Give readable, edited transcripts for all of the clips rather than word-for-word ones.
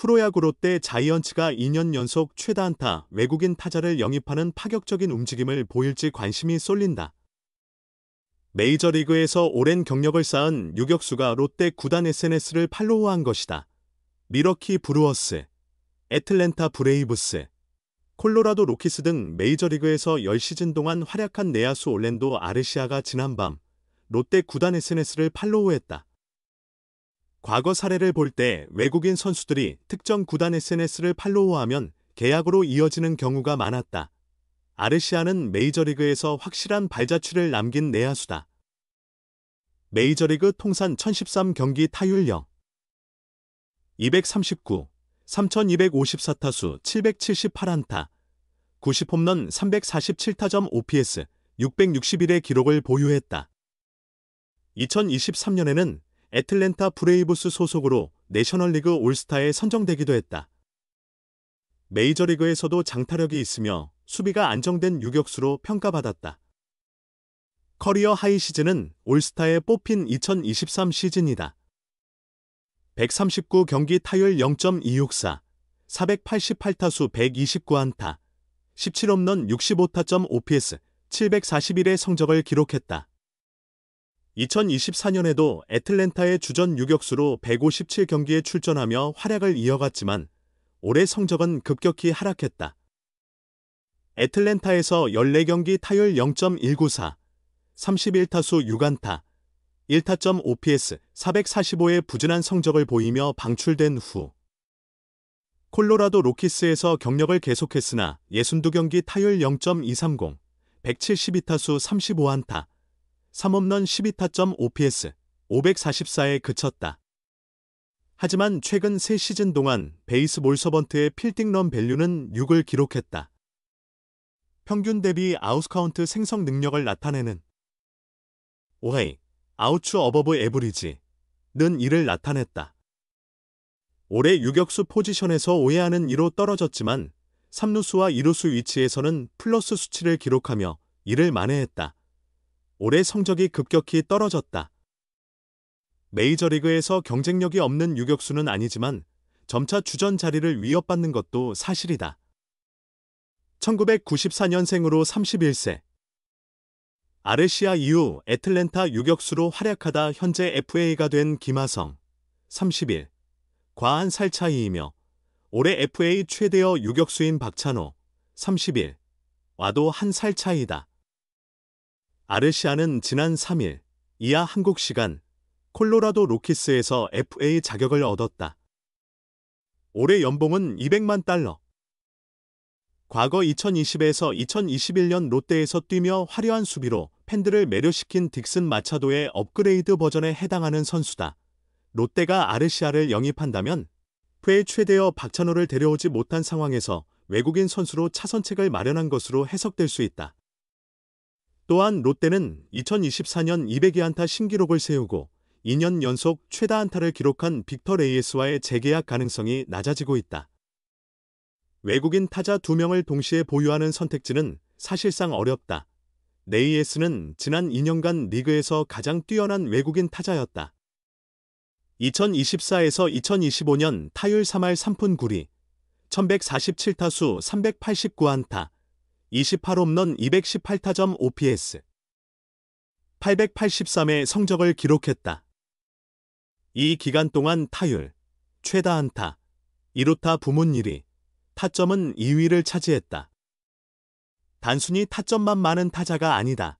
프로야구 롯데 자이언츠가 2년 연속 최다 안타 외국인 타자를 영입하는 파격적인 움직임을 보일지 관심이 쏠린다. 메이저리그에서 오랜 경력을 쌓은 유격수가 롯데 구단 SNS를 팔로우한 것이다. 미러키 브루어스, 애틀랜타 브레이브스, 콜로라도 로키스 등 메이저리그에서 10시즌 동안 활약한 내야수 올랜도 아르시아가 지난밤 롯데 구단 SNS를 팔로우했다. 과거 사례를 볼 때 외국인 선수들이 특정 구단 SNS를 팔로우하면 계약으로 이어지는 경우가 많았다. 아르시아는 메이저리그에서 확실한 발자취를 남긴 내야수다. 메이저리그 통산 1013경기 타율 239, 3254타수 778안타, 90홈런 347타점 OPS 661의 기록을 보유했다. 2023년에는 애틀랜타 브레이브스 소속으로 내셔널리그 올스타에 선정되기도 했다. 메이저리그에서도 장타력이 있으며 수비가 안정된 유격수로 평가받았다. 커리어 하이 시즌은 올스타에 뽑힌 2023 시즌이다. 139경기 타율 0.264, 488타수 129안타, 17홈런 65타점 OPS 741의 성적을 기록했다. 2024년에도 애틀랜타의 주전 유격수로 157경기에 출전하며 활약을 이어갔지만 올해 성적은 급격히 하락했다. 애틀랜타에서 14경기 타율 0.194, 31타수 6안타, 1타점 OPS 445의 부진한 성적을 보이며 방출된 후 콜로라도 로키스에서 경력을 계속했으나 62경기 타율 0.230, 172타수 35안타, 3홈런 12타점 OPS 544에 그쳤다. 하지만 최근 3시즌 동안 베이스볼 서번트의 필딩런 밸류는 6을 기록했다. 평균 대비 아웃카운트 생성 능력을 나타내는 OA, 아웃추 어버브 에브리지는 1을 나타냈다. 올해 유격수 포지션에서 오해하는 2로 떨어졌지만 3루수와 2루수 위치에서는 플러스 수치를 기록하며 2를 만회했다. 올해 성적이 급격히 떨어졌다. 메이저리그에서 경쟁력이 없는 유격수는 아니지만 점차 주전 자리를 위협받는 것도 사실이다. 1994년생으로 31세. 아르시아 이후 애틀랜타 유격수로 활약하다 현재 FA가 된 김하성, 30일. 과한 살 차이이며 올해 FA 최대어 유격수인 박찬호, 30일. 와도 한 살 차이다. 아르시아는 지난 3일 이하 한국 시간 콜로라도 로키스에서 FA 자격을 얻었다. 올해 연봉은 $200만. 과거 2020에서 2021년 롯데에서 뛰며 화려한 수비로 팬들을 매료시킨 딕슨 마차도의 업그레이드 버전에 해당하는 선수다. 롯데가 아르시아를 영입한다면 FA 최대어 박찬호를 데려오지 못한 상황에서 외국인 선수로 차선책을 마련한 것으로 해석될 수 있다. 또한 롯데는 2024년 202안타 신기록을 세우고 2년 연속 최다 안타를 기록한 빅터 레이에스와의 재계약 가능성이 낮아지고 있다. 외국인 타자 2명을 동시에 보유하는 선택지는 사실상 어렵다. 레이에스는 지난 2년간 리그에서 가장 뛰어난 외국인 타자였다. 2024에서 2025년 타율 3할 3푼 9리, 1147타수 389안타, 28홈런 218타점 OPS, 883의 성적을 기록했다. 이 기간 동안 타율, 최다 안타, 2루타 부문 1위, 타점은 2위를 차지했다. 단순히 타점만 많은 타자가 아니다.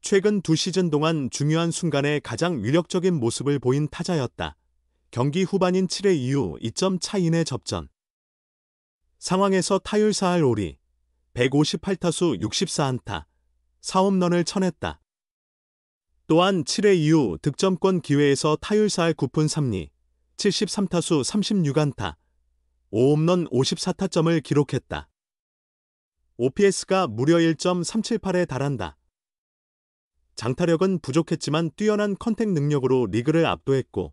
최근 2시즌 동안 중요한 순간에 가장 위력적인 모습을 보인 타자였다. 경기 후반인 7회 이후 2점 차 이내 접전. 상황에서 타율 4할 5리, 158타수 64안타, 4홈런을 쳐냈다. 또한 7회 이후 득점권 기회에서 타율 4할 9푼 3리, 73타수 36안타, 5홈런 54타점을 기록했다. OPS가 무려 1.378에 달한다. 장타력은 부족했지만 뛰어난 컨택 능력으로 리그를 압도했고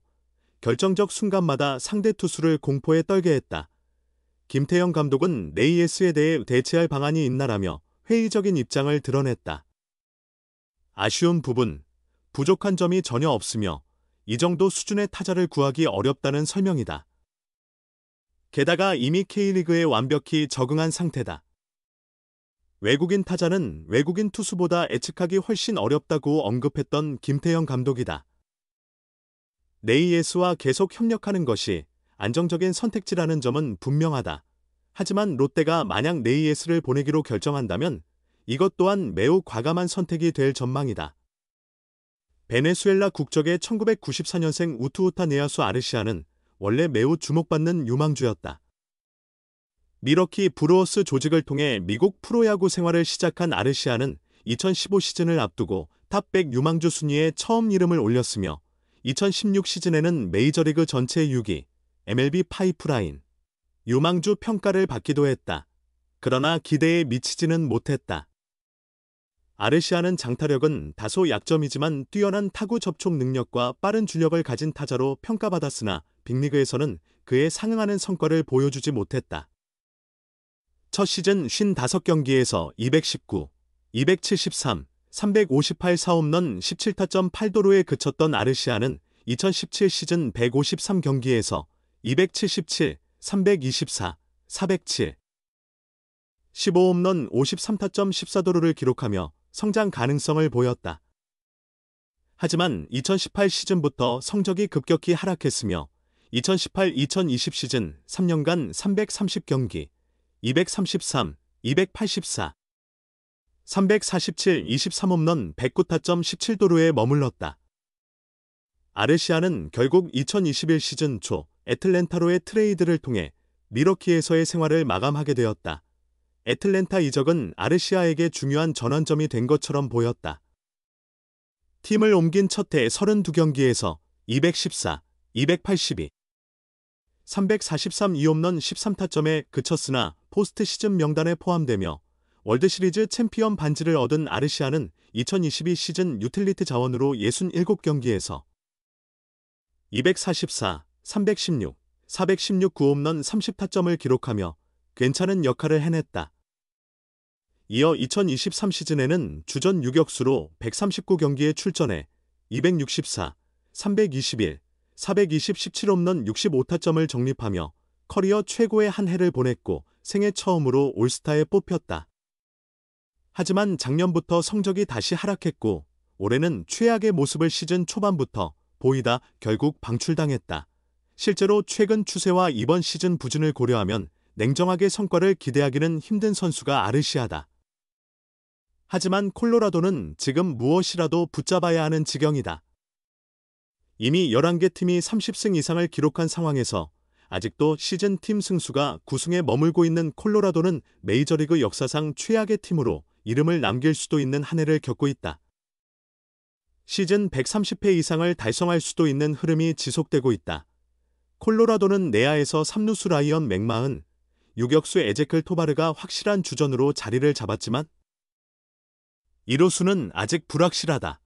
결정적 순간마다 상대 투수를 공포에 떨게 했다. 김태형 감독은 레이에스에 대해 대체할 방안이 있나라며 회의적인 입장을 드러냈다. 아쉬운 부분, 부족한 점이 전혀 없으며 이 정도 수준의 타자를 구하기 어렵다는 설명이다. 게다가 이미 K리그에 완벽히 적응한 상태다. 외국인 타자는 외국인 투수보다 예측하기 훨씬 어렵다고 언급했던 김태형 감독이다. 네이에스와 계속 협력하는 것이 안정적인 선택지라는 점은 분명하다. 하지만 롯데가 만약 네이에스를 보내기로 결정한다면 이것 또한 매우 과감한 선택이 될 전망이다. 베네수엘라 국적의 1994년생 우투우타 내야수 아르시아는 원래 매우 주목받는 유망주였다. 미러키 브루어스 조직을 통해 미국 프로야구 생활을 시작한 아르시아는 2015 시즌을 앞두고 탑 100 유망주 순위에 처음 이름을 올렸으며 2016 시즌에는 메이저리그 전체 6위, MLB 파이프라인, 유망주 평가를 받기도 했다. 그러나 기대에 미치지는 못했다. 아르시아는 장타력은 다소 약점이지만 뛰어난 타구 접촉 능력과 빠른 주력을 가진 타자로 평가받았으나 빅리그에서는 그에 상응하는 성과를 보여주지 못했다. 첫 시즌 55경기에서 219, 273, 358 4홈런 17타점 8도루에 그쳤던 아르시아는 2017 시즌 153경기에서 277, 324, 407, 15홈런 53타점 14도루를 기록하며 성장 가능성을 보였다. 하지만 2018 시즌부터 성적이 급격히 하락했으며 2018-2020 시즌 3년간 330경기, 233, 284, 347, 23홈런 109타점 17도루에 머물렀다. 아르시아는 결국 2021 시즌 초 애틀랜타로의 트레이드를 통해 미러키에서의 생활을 마감하게 되었다. 애틀랜타 이적은 아르시아에게 중요한 전환점이 된 것처럼 보였다. 팀을 옮긴 첫 해 32경기에서 214, 282, 343 2홈런 13타점에 그쳤으나 포스트 시즌 명단에 포함되며 월드시리즈 챔피언 반지를 얻은 아르시아는 2022 시즌 유틸리티 자원으로 67경기에서 244, 316, 416 9홈런 30타점을 기록하며 괜찮은 역할을 해냈다. 이어 2023 시즌에는 주전 유격수로 139경기에 출전해 264, 321, 420 17홈런 65타점을 적립하며 커리어 최고의 한 해를 보냈고 생애 처음으로 올스타에 뽑혔다. 하지만 작년부터 성적이 다시 하락했고 올해는 최악의 모습을 시즌 초반부터 보이다 결국 방출당했다. 실제로 최근 추세와 이번 시즌 부진을 고려하면 냉정하게 성과를 기대하기는 힘든 선수가 아르시아다. 하지만 콜로라도는 지금 무엇이라도 붙잡아야 하는 지경이다. 이미 11개 팀이 30승 이상을 기록한 상황에서 아직도 시즌 팀 승수가 9승에 머물고 있는 콜로라도는 메이저리그 역사상 최악의 팀으로 이름을 남길 수도 있는 한 해를 겪고 있다. 시즌 130회 이상을 달성할 수도 있는 흐름이 지속되고 있다. 콜로라도는 내야에서 3루수 라이언 맥마흔, 유격수 에제클 토바르가 확실한 주전으로 자리를 잡았지만 1루수는 아직 불확실하다.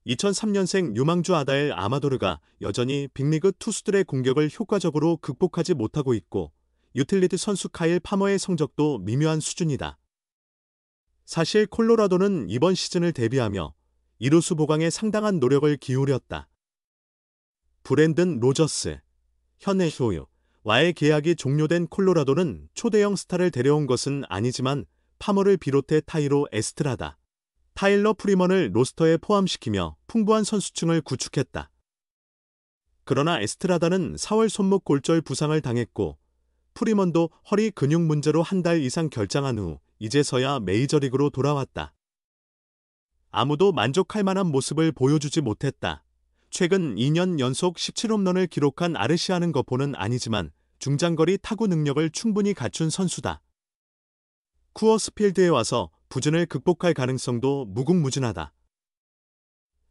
2003년생 유망주 아다엘 아마도르가 여전히 빅리그 투수들의 공격을 효과적으로 극복하지 못하고 있고 유틸리티 선수 카일 파머의 성적도 미묘한 수준이다. 사실 콜로라도는 이번 시즌을 대비하며 2루수 보강에 상당한 노력을 기울였다. 브랜든 로저스, 현해 효유와의 계약이 종료된 콜로라도는 초대형 스타를 데려온 것은 아니지만 파머를 비롯해 타이로 에스트라다, 타일러 프리먼을 로스터에 포함시키며 풍부한 선수층을 구축했다. 그러나 에스트라다는 4월 손목 골절 부상을 당했고 프리먼도 허리 근육 문제로 한 달 이상 결장한 후 이제서야 메이저리그로 돌아왔다. 아무도 만족할 만한 모습을 보여주지 못했다. 최근 2년 연속 17홈런을 기록한 아르시아는 거포는 아니지만 중장거리 타구 능력을 충분히 갖춘 선수다. 쿠어스필드에 와서 부진을 극복할 가능성도 무궁무진하다.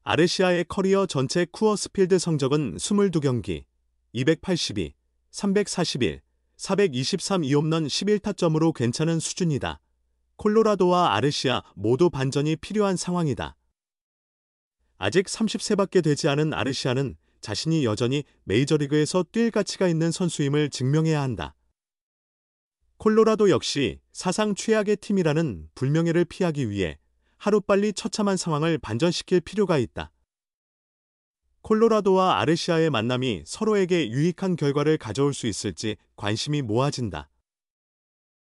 아르시아의 커리어 전체 쿠어스필드 성적은 22경기, 282, 341, 423 2홈런 11타점으로 괜찮은 수준이다. 콜로라도와 아르시아 모두 반전이 필요한 상황이다. 아직 30세밖에 되지 않은 아르시아는 자신이 여전히 메이저리그에서 뛸 가치가 있는 선수임을 증명해야 한다. 콜로라도 역시 사상 최악의 팀이라는 불명예를 피하기 위해 하루빨리 처참한 상황을 반전시킬 필요가 있다. 콜로라도와 아르시아의 만남이 서로에게 유익한 결과를 가져올 수 있을지 관심이 모아진다.